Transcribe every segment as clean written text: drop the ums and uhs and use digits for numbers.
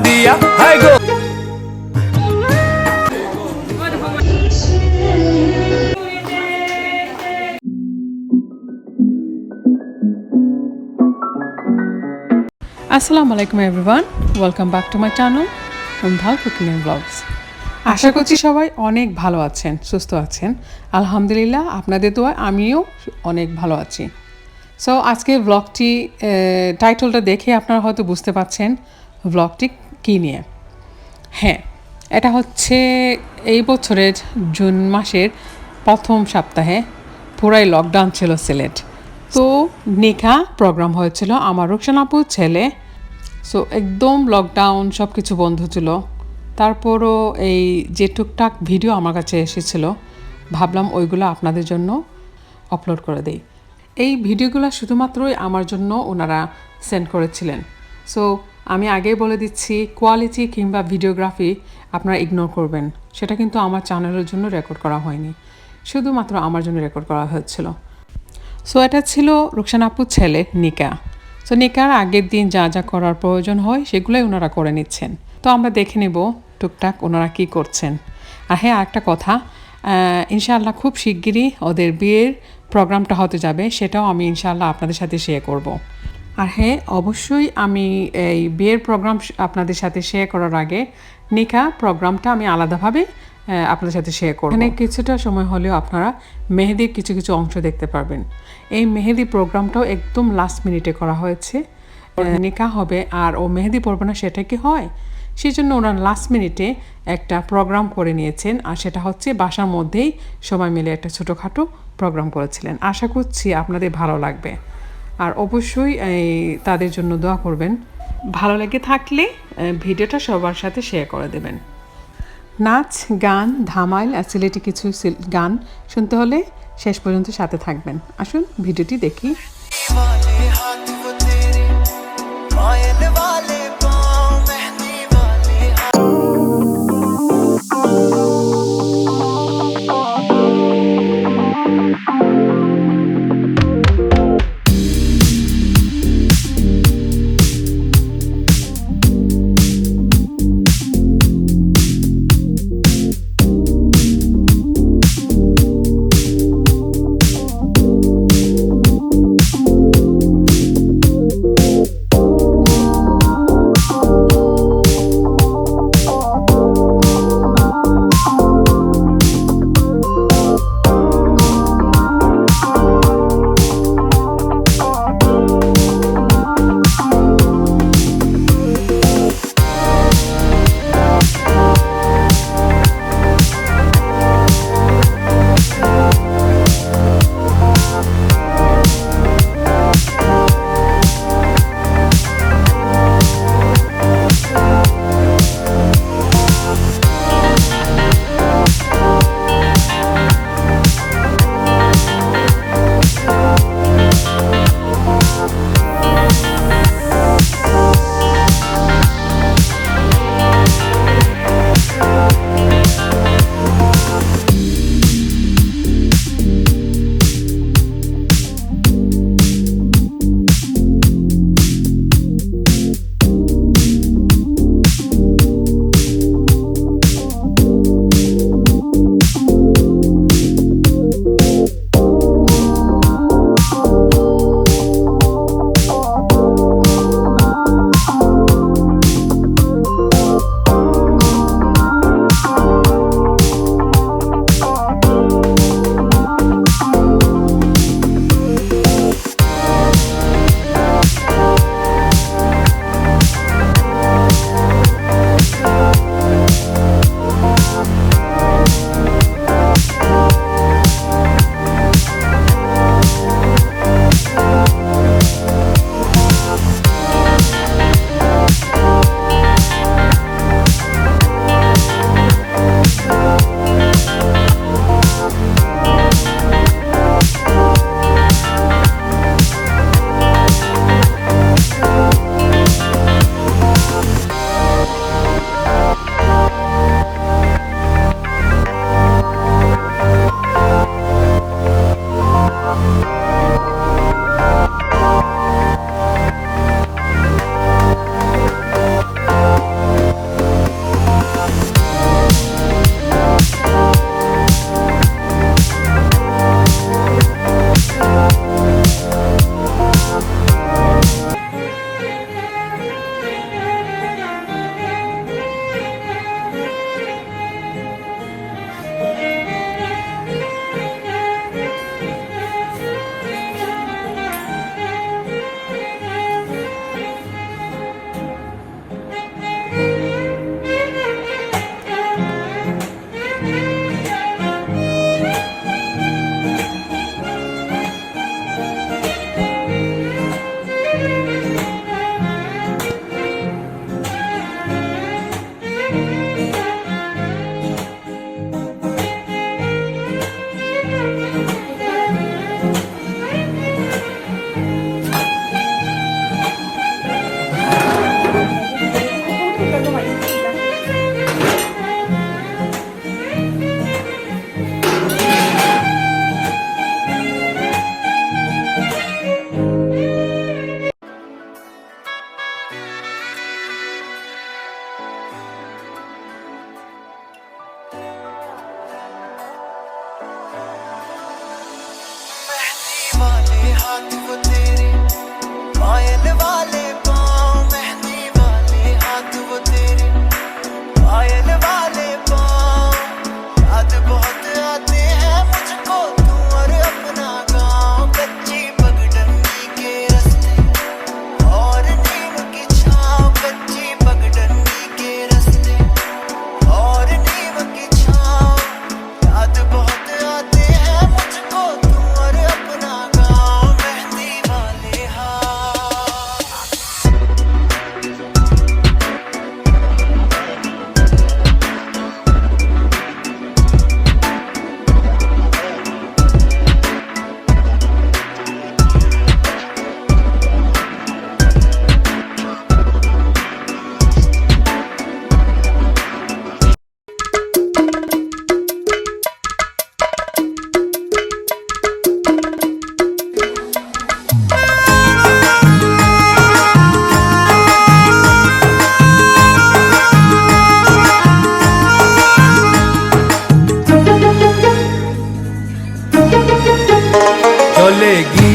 दिया हाय गो Assalamu alaikum everyone, welcome back to my channel Undhal cooking and vlogs. আশা করছি সবাই অনেক ভালো আছেন, সুস্থ আছেন। আলহামদুলিল্লাহ আপনাদের দোয়ায় আমিও অনেক ভালো আছি। সো আজকে ব্লগটি টাইটেলটা দেখে আপনারা হয়তো বুঝতে পারছেন ব্লগটি কী নিয়ে। হ্যাঁ, এটা হচ্ছে এই বছরের জুন মাসের প্রথম সপ্তাহে পুরাই লকডাউন ছিল সিলেট। তো নিকা প্রোগ্রাম হয়েছিল আমার রুকসান আপুর ছেলে। সো একদম লকডাউন, সব কিছু বন্ধ ছিল। তারপরও এই যে টুকটাক ভিডিও আমার কাছে এসেছিলো, ভাবলাম ওইগুলো আপনাদের জন্য আপলোড করে দেই। এই ভিডিওগুলো শুধুমাত্রই আমার জন্য ওনারা সেন্ড করেছিলেন। সো আমি আগেই বলে দিচ্ছি, কোয়ালিটি কিংবা ভিডিওগ্রাফি আপনারা ইগনোর করবেন। সেটা কিন্তু আমার চ্যানেলের জন্য রেকর্ড করা হয়নি, শুধুমাত্র আমার জন্য রেকর্ড করা হয়েছিল। সো এটা ছিল রুকসান আপুর ছেলে নিকা। সো নিকার আগের দিন যা যা করার প্রয়োজন হয় সেগুলোই ওনারা করে নিচ্ছেন। তো আমরা দেখে নেব টুকটাক ওনারা কী করছেন। আর হ্যাঁ, একটা কথা, ইনশাআল্লাহ খুব শিগগিরই ওদের বিয়ের প্রোগ্রামটা হতে যাবে, সেটাও আমি ইনশাআল্লাহ আপনাদের সাথে শেয়ার করব। আর হ্যাঁ, অবশ্যই আমি এই বিয়ের প্রোগ্রাম আপনাদের সাথে শেয়ার করার আগে নিকা প্রোগ্রামটা আমি আলাদাভাবে আপনাদের সাথে শেয়ার করব। এখানে কিছুটা সময় হলেও আপনারা মেহেদির কিছু কিছু অংশ দেখতে পারবেন। এই মেহেদি প্রোগ্রামটাও একদম লাস্ট মিনিটে করা হয়েছে। নিকা হবে আর ও মেহেদি পড়বে না, সেটা কি হয়? সেই জন্য ওনারা লাস্ট মিনিটে একটা প্রোগ্রাম করে নিয়েছেন, আর সেটা হচ্ছে বাসার মধ্যেই সবাই মিলে একটা ছোটোখাটো প্রোগ্রাম করেছিলেন। আশা করছি আপনাদের ভালো লাগবে, আর অবশ্যই তাদের জন্য দোয়া করবেন। ভালো লেগে থাকলে ভিডিওটা সবার সাথে শেয়ার করে দেবেন। নাচ, গান, ধামাইল আর সিলেটি কিছু গান শুনতে হলে শেষ পর্যন্ত সাথে থাকবেন। আসুন ভিডিওটি দেখি।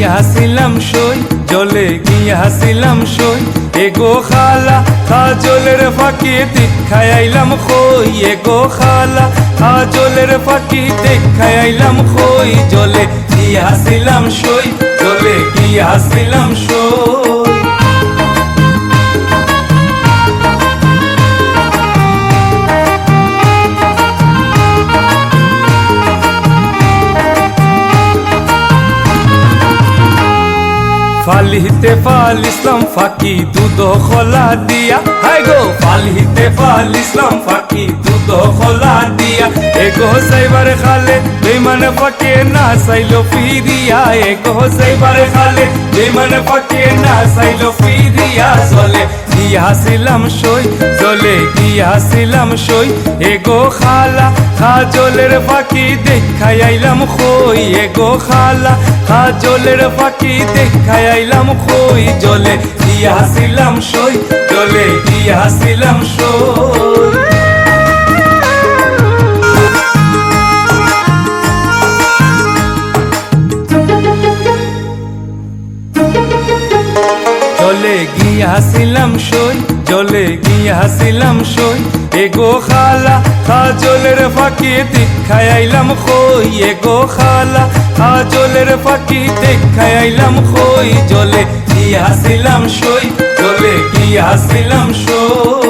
গিয়াছিলাম সই জলে গিয়াছিলাম সই এগো খালা কাজলের ফাঁকি দেখাই আইলাম খই এগো খালা কাজলের ফাঁকি দেখাই আইলাম খই জলে গিয়াছিলাম সই জলে গিয়াছিলাম সই ফালিতে ফাল ইসলাম ফাঁকি দুধ খোলা দিয়া হাই গো ফালিতে ফাল ইসলাম ফাঁকি দুধ খোলা দিয়া এগো সাইবার খালে বেমান ফাঁকে না সাইলো ফিরিয়া এগো সাইবার খালে বেমান ফাঁকে না সাইলো ফিরিয়া চলে গিয়াছিলাম সই চলে গিয়াছিলাম সই এগো খালা কাজলের ফাঁকি দেখাই আইলাম খই এগো খালা কাজলের ফাঁকি দেখাই আইলাম খই জলে গিয়াছিলাম সই জলে গিয়াছিলাম সই জলে গিয়াছিলাম সই জলে গিয়াছিলাম সই এগো খালা কাজলের ফাঁকি দেখাই আইলাম খই এগো খালা কাজলের ফাঁকি দেখাই আইলাম খই জলে গিয়াছিলাম সই জলে গিয়াছিলাম সই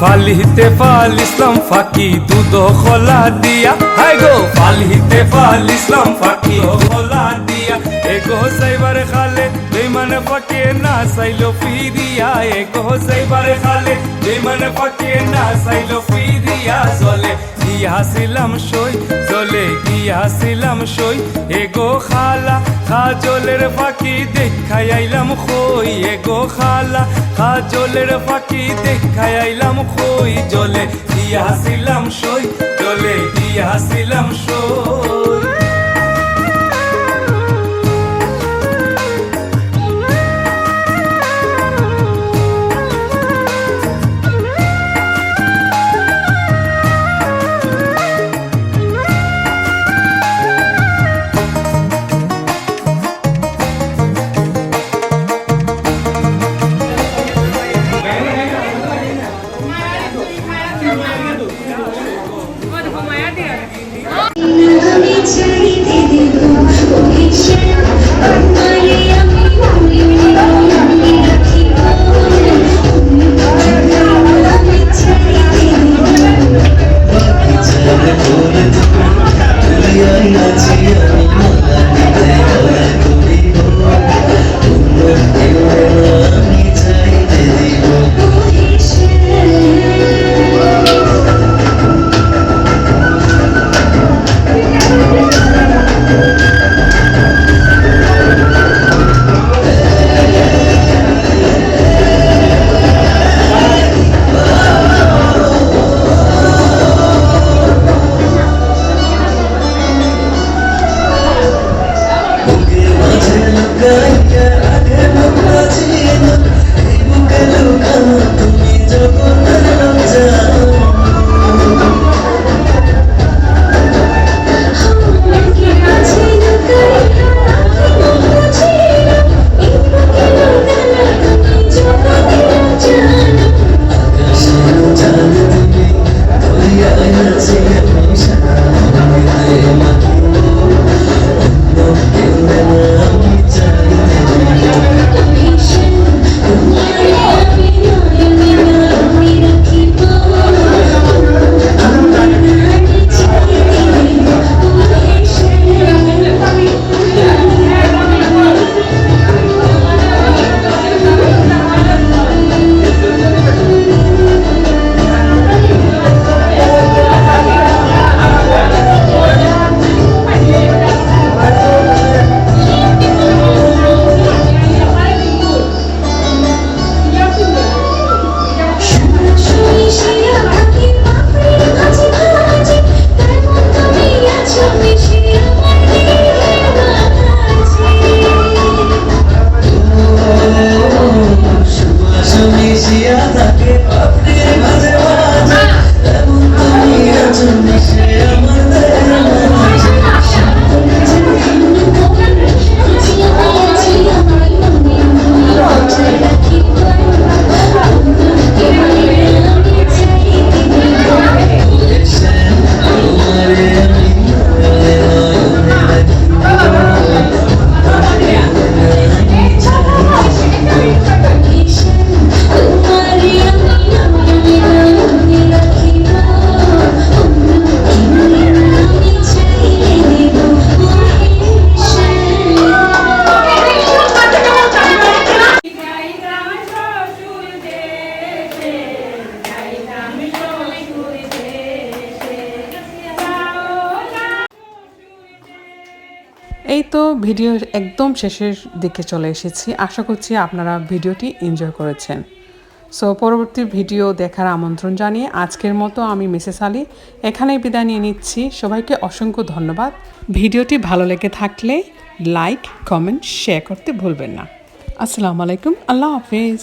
ফালিতে ফাল ইসলাম ফাঁকি দুধ খোলা দিয়া হাই গো ফালিতে ফাল ইসলাম ফাঁকি খোলা দিয়া এগো সাইবার খালে বেমান ফাঁকে না সাইলো ফিরিয়া এগো সাইবার খালে বেমান ফাঁকে না সাইলো ফিরিয়া চলে গিয়াছিলাম সই চলে গিয়াছিলাম সই এগো খালা কাজলের ফাঁকি দেখাই আইলাম খই এগো খালা কাজলের ফাঁকি দেখাই আইলাম খই জলে গিয়াছিলাম সই জলে গিয়াছিলাম সই এই তো ভিডিও একদম শেষের দিকে চলে এসেছি। আশা করছি আপনারা ভিডিওটি এনজয় করেছেন। সো পরবর্তী ভিডিও দেখার আমন্ত্রণ জানিয়ে আজকের মতো আমি মিসেস আলী এখানেই বিদায় নিয়ে নিচ্ছি। সবাইকে অসংখ্য ধন্যবাদ। ভিডিওটি ভালো লেগে থাকলে লাইক, কমেন্ট, শেয়ার করতে ভুলবেন না। আসসালামু আলাইকুম, আল্লাহ হাফিজ।